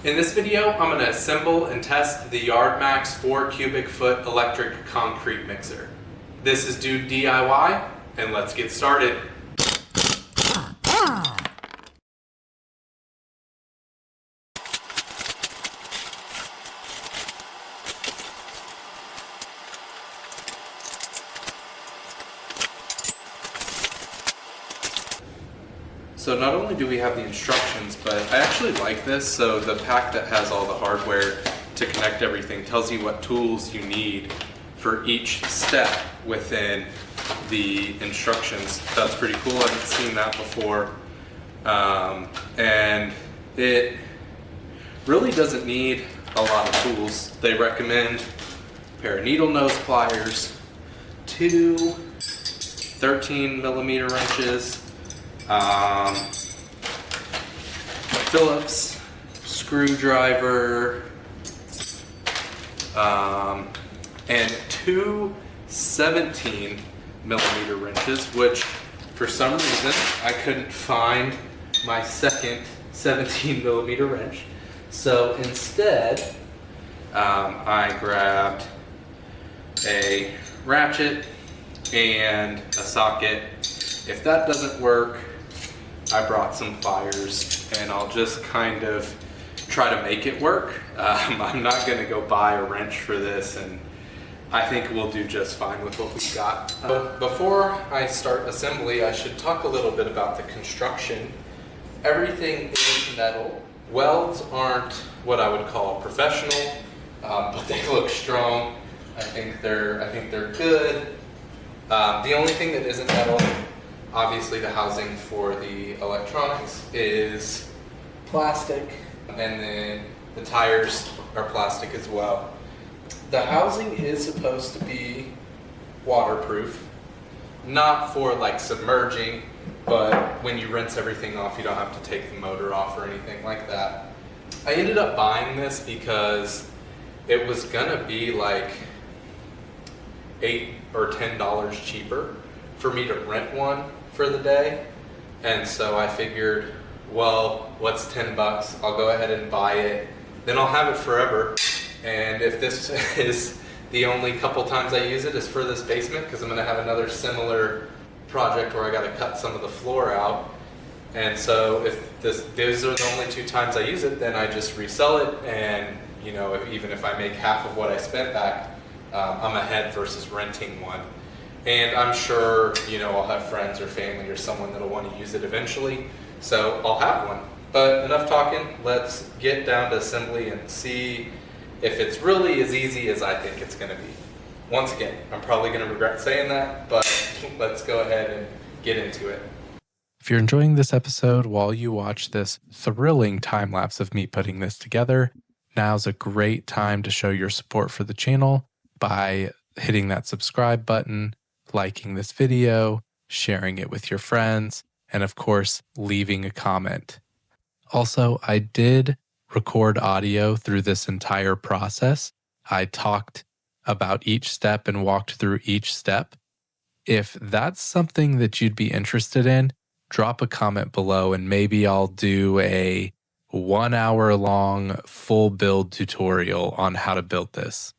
In this video, I'm going to assemble and test the Yardmax 4 cubic foot electric concrete mixer. This is due DIY, and let's get started. So not only do we have the instructions, but I actually like this. So the pack that has all the hardware to connect everything tells you what tools you need for each step within the instructions. That's pretty cool. I haven't seen that before. And it really doesn't need a lot of tools. They recommend a pair of needle nose pliers, 2 13mm wrenches, Phillips screwdriver, and 2 17mm wrenches, which for some reason I couldn't find my second 17mm wrench. So instead, I grabbed a ratchet and a socket. If that doesn't work, I brought some pliers, and I'll just kind of try to make it work. I'm not going to go buy a wrench for this, and I think we'll do just fine with what we've got. Before I start assembly, I should talk a little bit about the construction. Everything is metal. Welds aren't what I would call professional, but they look strong. I think they're good. The only thing that isn't metal, obviously the housing for the electronics, is plastic, and then the tires are plastic as well. The housing is supposed to be waterproof, not for like submerging, but when you rinse everything off, you don't have to take the motor off or anything like that. I ended up buying this because it was gonna be like $8 or $10 cheaper for me to rent one for the day, and so I figured, well, what's 10 bucks? I'll go ahead and buy it, then I'll have it forever. And if this is the only couple times I use it is for this basement, because I'm going to have another similar project where I got to cut some of the floor out, and so if those are the only 2 times I use it, then I just resell it, and you know, even if I make half of what I spent back, I'm ahead versus renting one. And I'm sure, you know, I'll have friends or family or someone that'll want to use it eventually, so I'll have one. But enough talking, let's get down to assembly and see if it's really as easy as I think it's going to be. Once again, I'm probably going to regret saying that, but let's go ahead and get into it. If you're enjoying this episode while you watch this thrilling time lapse of me putting this together, now's a great time to show your support for the channel by hitting that subscribe button, liking this video, sharing it with your friends, and of course, leaving a comment. Also, I did record audio through this entire process. I talked about each step and walked through each step. If that's something that you'd be interested in, drop a comment below and maybe I'll do a 1 hour long full build tutorial on how to build this.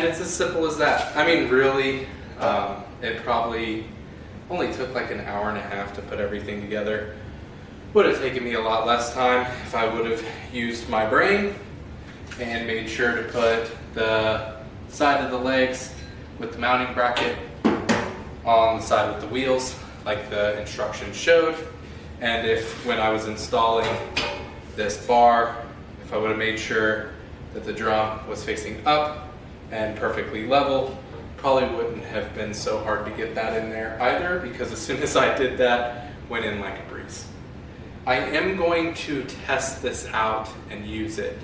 it's as simple as that. I mean, really, it probably only took like an hour and a half to put everything together. Would have taken me a lot less time if I would have used my brain and made sure to put the side of the legs with the mounting bracket on the side with the wheels like the instructions showed. And if when I was installing this bar, if I would have made sure that the drum was facing up and perfectly level, probably wouldn't have been so hard to get that in there either, because as soon as I did that, went in like a breeze. I am going to test this out and use it.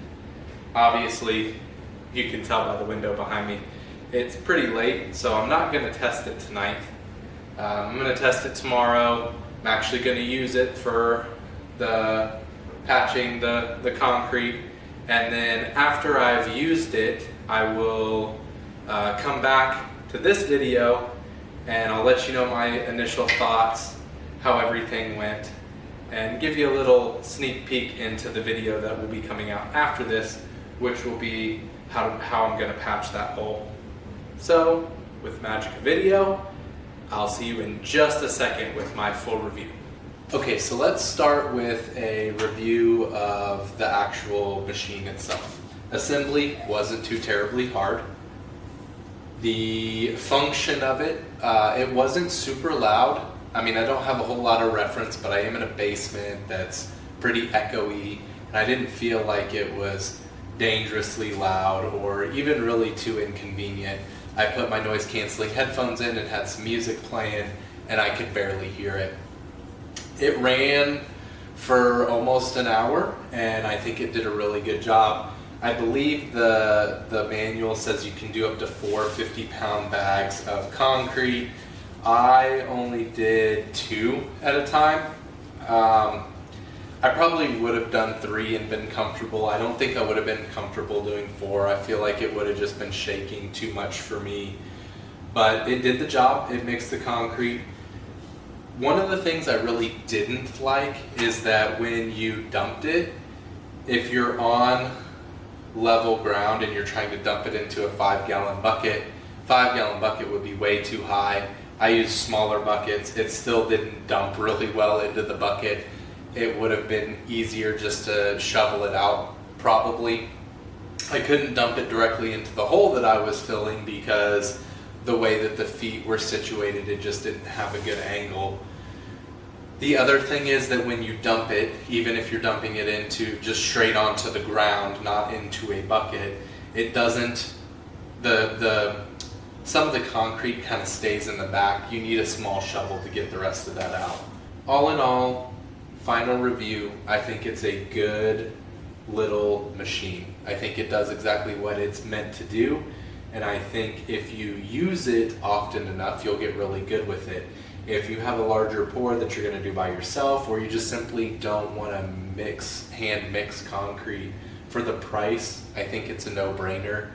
Obviously, you can tell by the window behind me, it's pretty late, so I'm not going to test it tonight. I'm going to test it tomorrow. I'm actually going to use it for the patching the concrete, and then after I've used it, I will come back to this video and I'll let you know my initial thoughts, how everything went, and give you a little sneak peek into the video that will be coming out after this, which will be how I'm going to patch that hole. So, with magic of video, I'll see you in just a second with my full review. Okay, so let's start with a review of the actual machine itself. Assembly wasn't too terribly hard. The function of it, it wasn't super loud. I mean, I don't have a whole lot of reference, but I am in a basement that's pretty echoey, and I didn't feel like it was dangerously loud or even really too inconvenient. I put my noise canceling headphones in and had some music playing, and I could barely hear it. It ran for almost an hour, and I think it did a really good job. I believe the manual says you can do up to 4 50-pound bags of concrete. I only did 2 at a time. I probably would have done 3 and been comfortable. I don't think I would have been comfortable doing 4. I feel like it would have just been shaking too much for me. But it did the job. It mixed the concrete. One of the things I really didn't like is that when you dumped it, if you're on level ground and you're trying to dump it into a 5-gallon bucket, 5-gallon bucket would be way too high. I used smaller buckets. It still didn't dump really well into the bucket. It would have been easier just to shovel it out, probably. I couldn't dump it directly into the hole that I was filling because the way that the feet were situated, it just didn't have a good angle. The other thing is that when you dump it, even if you're dumping it into just straight onto the ground, not into a bucket, it doesn't, some of the concrete kind of stays in the back. You need a small shovel to get the rest of that out. All in all, final review, I think it's a good little machine. I think it does exactly what it's meant to do, and I think if you use it often enough, you'll get really good with it. If you have a larger pour that you're going to do by yourself, or you just simply don't want to hand mix concrete for the price, I think it's a no-brainer.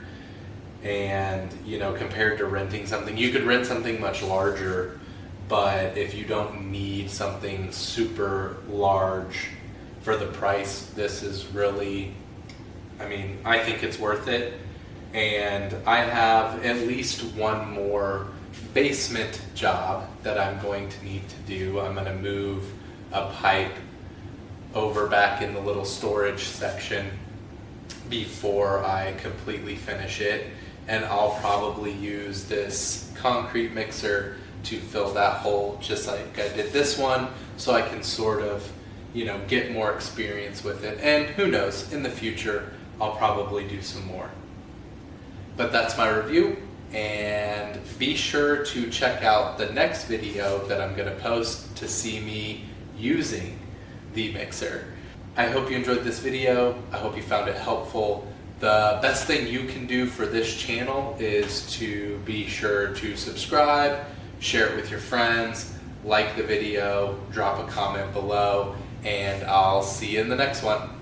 And compared to renting something, you could rent something much larger, but if you don't need something super large for the price, this is really, I think it's worth it. And I have at least one more basement job that I'm going to need to do. I'm going to move a pipe over back in the little storage section before I completely finish it. And I'll probably use this concrete mixer to fill that hole just like I did this one, so I can sort of, get more experience with it. And who knows, in the future, I'll probably do some more. But that's my review, and be sure to check out the next video that I'm going to post to see me using the mixer. I hope you enjoyed this video. I hope you found it helpful. The best thing you can do for this channel is to be sure to subscribe, share it with your friends, like the video, drop a comment below, and I'll see you in the next one.